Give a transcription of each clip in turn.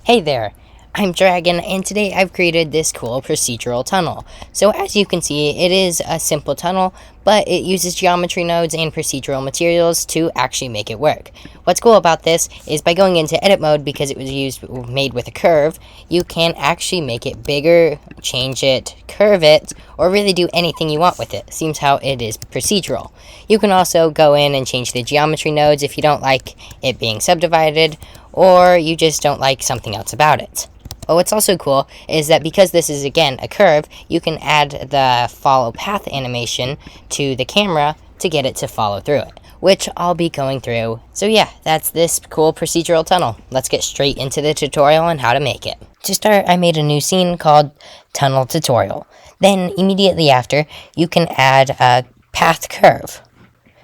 Hey there, I'm Dragon, and today I've created this cool procedural tunnel. So as you can see, it is a simple tunnel, but it uses geometry nodes and procedural materials to actually make it work. What's cool about this is by going into edit mode, because it was made with a curve, you can actually make it bigger, change it, curve it, or really do anything you want with it. Seems how it is procedural. You can also go in and change the geometry nodes if you don't like it being subdivided, or you just don't like something else about it. But what's also cool is that because this is, again, a curve, you can add the follow path animation to the camera to get it to follow through it, which I'll be going through. So yeah, that's this cool procedural tunnel. Let's get straight into the tutorial on how to make it. To start, I made a new scene called Tunnel Tutorial. Then, immediately after, you can add a path curve.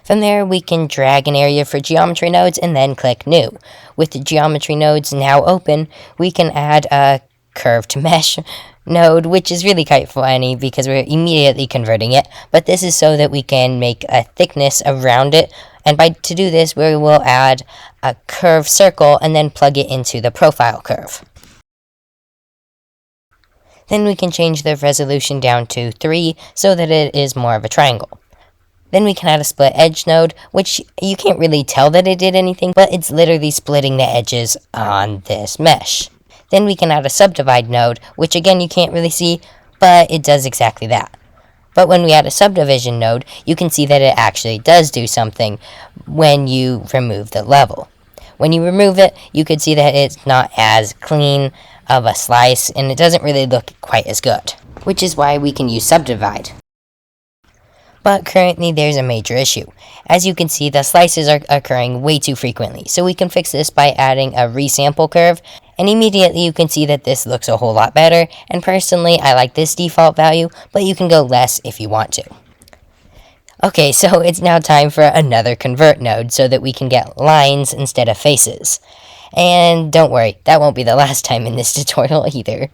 From there, we can drag an area for geometry nodes and then click New. With the geometry nodes now open, we can add a curve to mesh node, which is really quite funny because we're immediately converting it, but this is so that we can make a thickness around it, and to do this, we will add a curve circle and then plug it into the profile curve. Then we can change the resolution down to 3 so that it is more of a triangle. Then we can add a split edge node, which you can't really tell that it did anything, but it's literally splitting the edges on this mesh. Then we can add a subdivide node, which again you can't really see, but it does exactly that. But when we add a subdivision node, you can see that it actually does do something when you remove the level. When you remove it, you could see that it's not as clean of a slice, and it doesn't really look quite as good, which is why we can use subdivide. But currently there's a major issue. As you can see, the slices are occurring way too frequently, so we can fix this by adding a resample curve, and immediately you can see that this looks a whole lot better, and personally I like this default value, but you can go less if you want to. Okay, so it's now time for another convert node so that we can get lines instead of faces. And don't worry, that won't be the last time in this tutorial either.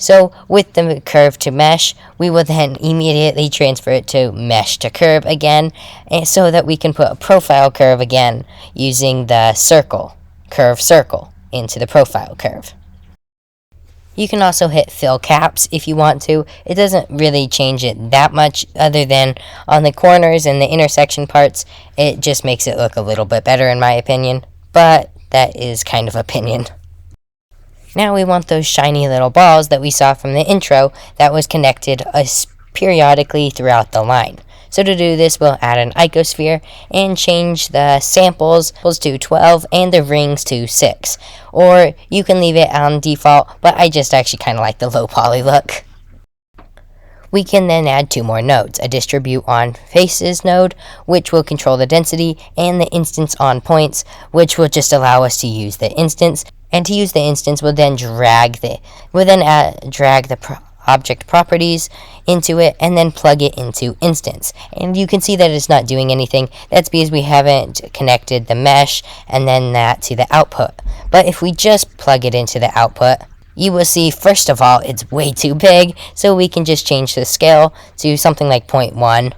So with the curve to mesh, we will then immediately transfer it to mesh to curve again, and so that we can put a profile curve again using the curve circle, into the profile curve. You can also hit fill caps if you want to. It doesn't really change it that much, other than on the corners and the intersection parts, it just makes it look a little bit better in my opinion, but that is kind of opinion. Now we want those shiny little balls that we saw from the intro that was connected periodically throughout the line. So to do this, we'll add an icosphere and change the samples to 12 and the rings to 6. Or you can leave it on default, but I just actually kind of like the low poly look. We can then add 2 more nodes, a distribute on faces node, which will control the density, and the instance on points, which will just allow us to use the instance. And to use the instance, we'll then drag the object properties into it and then plug it into instance. And you can see that it's not doing anything. That's because we haven't connected the mesh and then that to the output. But if we just plug it into the output, you will see, first of all, it's way too big, so we can just change the scale to something like 0.1.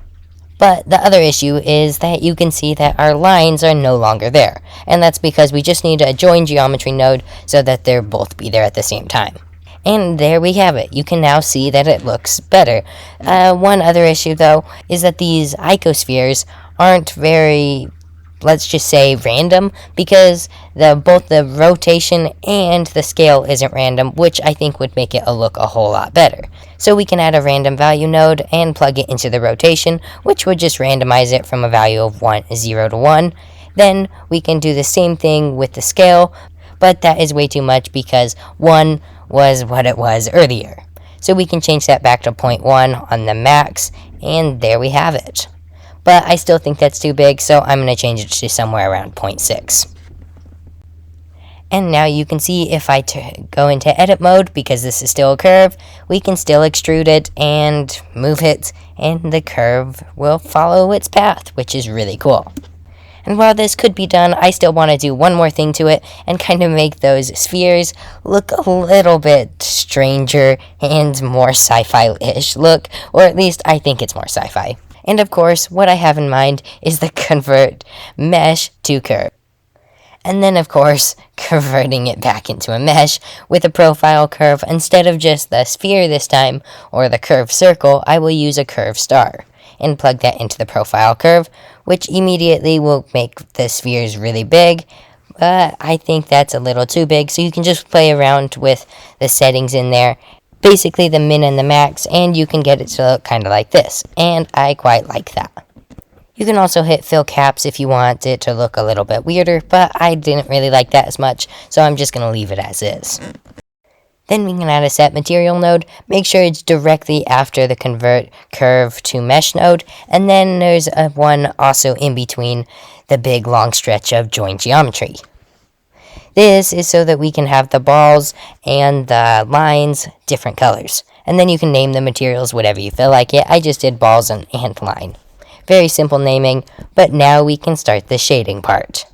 But the other issue is that you can see that our lines are no longer there, and that's because we just need a join geometry node so that they'll both be there at the same time. And there we have it. You can now see that it looks better. One other issue, though, is that these icospheres aren't very, let's just say, random, because both the rotation and the scale isn't random, which I think would make it look a whole lot better. So we can add a random value node and plug it into the rotation, which would just randomize it from a value of 0 to 1. Then we can do the same thing with the scale, but that is way too much because 1 was what it was earlier. So we can change that back to 0.1 on the max, and there we have it. But I still think that's too big, so I'm going to change it to somewhere around 0.6. And now you can see if I go into edit mode, because this is still a curve, we can still extrude it and move it, and the curve will follow its path, which is really cool. And while this could be done, I still want to do one more thing to it and kind of make those spheres look a little bit stranger and more sci-fi-ish look, or at least I think it's more sci-fi. And of course, what I have in mind is the convert mesh to curve. And then, of course, converting it back into a mesh with a profile curve. Instead of just the sphere this time, or the curved circle, I will use a curved star and plug that into the profile curve, which immediately will make the spheres really big. But I think that's a little too big, so you can just play around with the settings in there, basically the min and the max, and you can get it to look kind of like this, and I quite like that. You can also hit fill caps if you want it to look a little bit weirder, but I didn't really like that as much, so I'm just going to leave it as is. Then we can add a set material node, make sure it's directly after the convert curve to mesh node, and then there's one also in between the big long stretch of join geometry. This is so that we can have the balls and the lines different colors, and then you can name the materials whatever you feel like it. I just did balls and line. Very simple naming, but now we can start the shading part.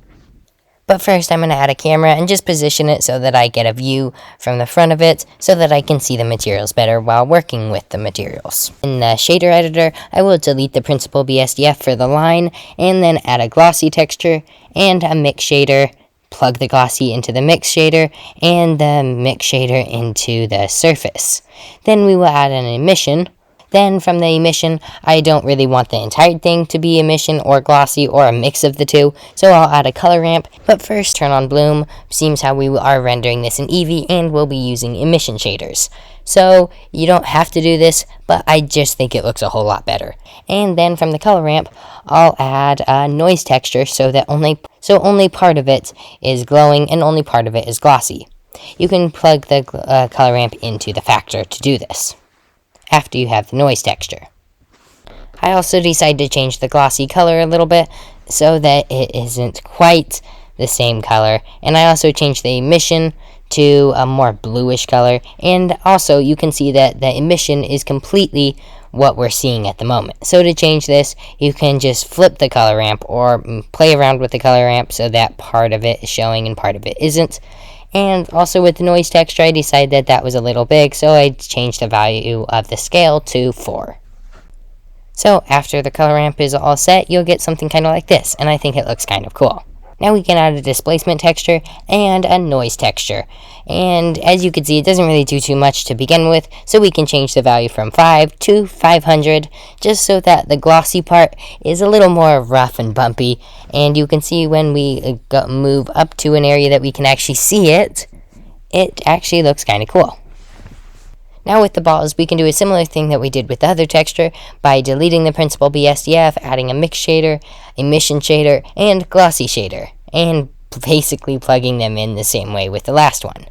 But first I'm going to add a camera and just position it so that I get a view from the front of it so that I can see the materials better while working with the materials. In the shader editor, I will delete the principal BSDF for the line and then add a glossy texture and a mix shader, plug the glossy into the mix shader and the mix shader into the surface. Then we will add an emission. Then from the emission, I don't really want the entire thing to be emission or glossy or a mix of the two, so I'll add a color ramp. But first, turn on bloom, seems how we are rendering this in Eevee, and we'll be using emission shaders. So you don't have to do this, but I just think it looks a whole lot better. And then from the color ramp, I'll add a noise texture so that only part of it is glowing and only part of it is glossy. You can plug the color ramp into the factor to do this after you have the noise texture. I also decided to change the glossy color a little bit so that it isn't quite the same color, and I also changed the emission to a more bluish color, and also you can see that the emission is completely what we're seeing at the moment. So to change this, you can just flip the color ramp or play around with the color ramp so that part of it is showing and part of it isn't. And also with the noise texture, I decided that was a little big, so I changed the value of the scale to 4. So after the color ramp is all set, you'll get something kind of like this, and I think it looks kind of cool. Now we can add a displacement texture and a noise texture. And as you can see, it doesn't really do too much to begin with, so we can change the value from 5 to 500, just so that the glossy part is a little more rough and bumpy. And you can see when we move up to an area that we can actually see it, it actually looks kind of cool. Now with the balls, we can do a similar thing that we did with the other texture by deleting the principal BSDF, adding a mix shader, emission shader, and glossy shader, and basically plugging them in the same way with the last one.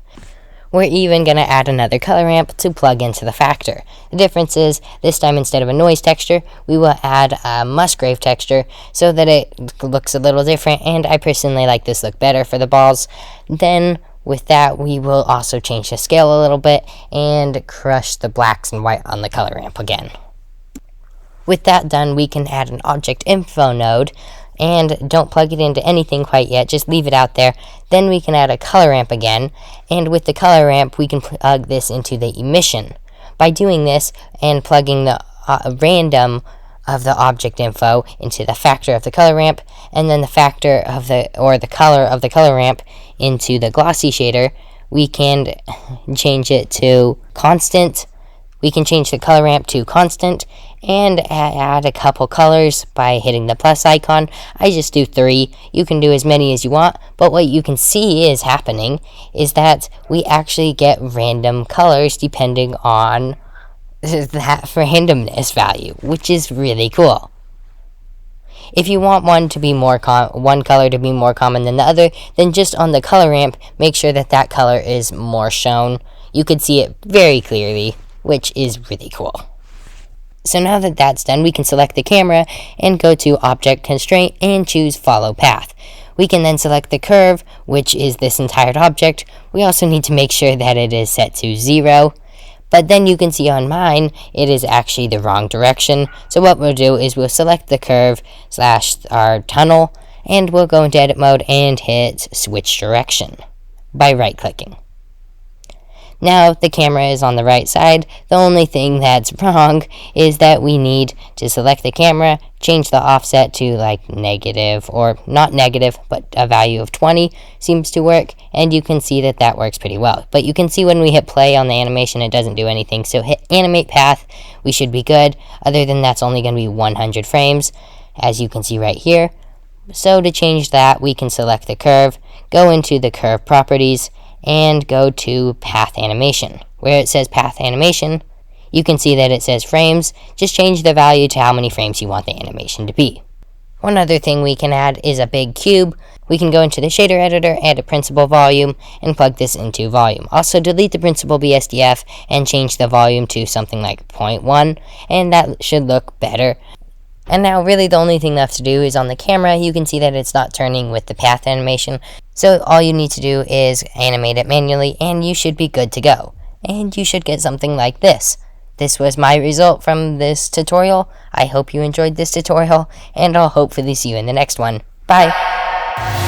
We're even going to add another color ramp to plug into the factor. The difference is, this time instead of a noise texture, we will add a Musgrave texture so that it looks a little different, and I personally like this look better for the balls. Then with that, we will also change the scale a little bit and crush the blacks and white on the color ramp again. With that done, we can add an object info node, and don't plug it into anything quite yet, just leave it out there. Then we can add a color ramp again, and with the color ramp, we can plug this into the emission. By doing this and plugging the random of the object info into the factor of the color ramp, and then the factor of the color of the color ramp into the glossy shader, we can change it to constant. We can change the color ramp to constant and add a couple colors by hitting the plus icon. I just do 3. You can do as many as you want, but what you can see is happening is that we actually get random colors depending on that randomness value, which is really cool. If you want one color to be more common than the other, then just on the color ramp, make sure that color is more shown. You could see it very clearly, which is really cool. So now that that's done, we can select the camera and go to Object Constraint and choose Follow Path. We can then select the curve, which is this entire object. We also need to make sure that it is set to 0. But then you can see on mine, it is actually the wrong direction. So what we'll do is we'll select the curve / our tunnel, and we'll go into edit mode and hit switch direction by right-clicking. Now the camera is on the right side. The only thing that's wrong is that we need to select the camera, change the offset to like negative, or not negative, but a value of 20 seems to work, and you can see that that works pretty well. But you can see when we hit play on the animation, it doesn't do anything. So hit animate path, we should be good. Other than that's only going to be 100 frames, as you can see right here. So to change that, we can select the curve, go into the curve properties, and go to path animation. Where it says path animation, you can see that it says frames. Just change the value to how many frames you want the animation to be. One other thing we can add is a big cube. We can go into the shader editor, add a principal volume, and plug this into volume. Also delete the principal BSDF and change the volume to something like 0.1, and that should look better. And now really the only thing left to do is on the camera, you can see that it's not turning with the path animation. So all you need to do is animate it manually and you should be good to go. And you should get something like this. This was my result from this tutorial. I hope you enjoyed this tutorial and I'll hopefully see you in the next one. Bye!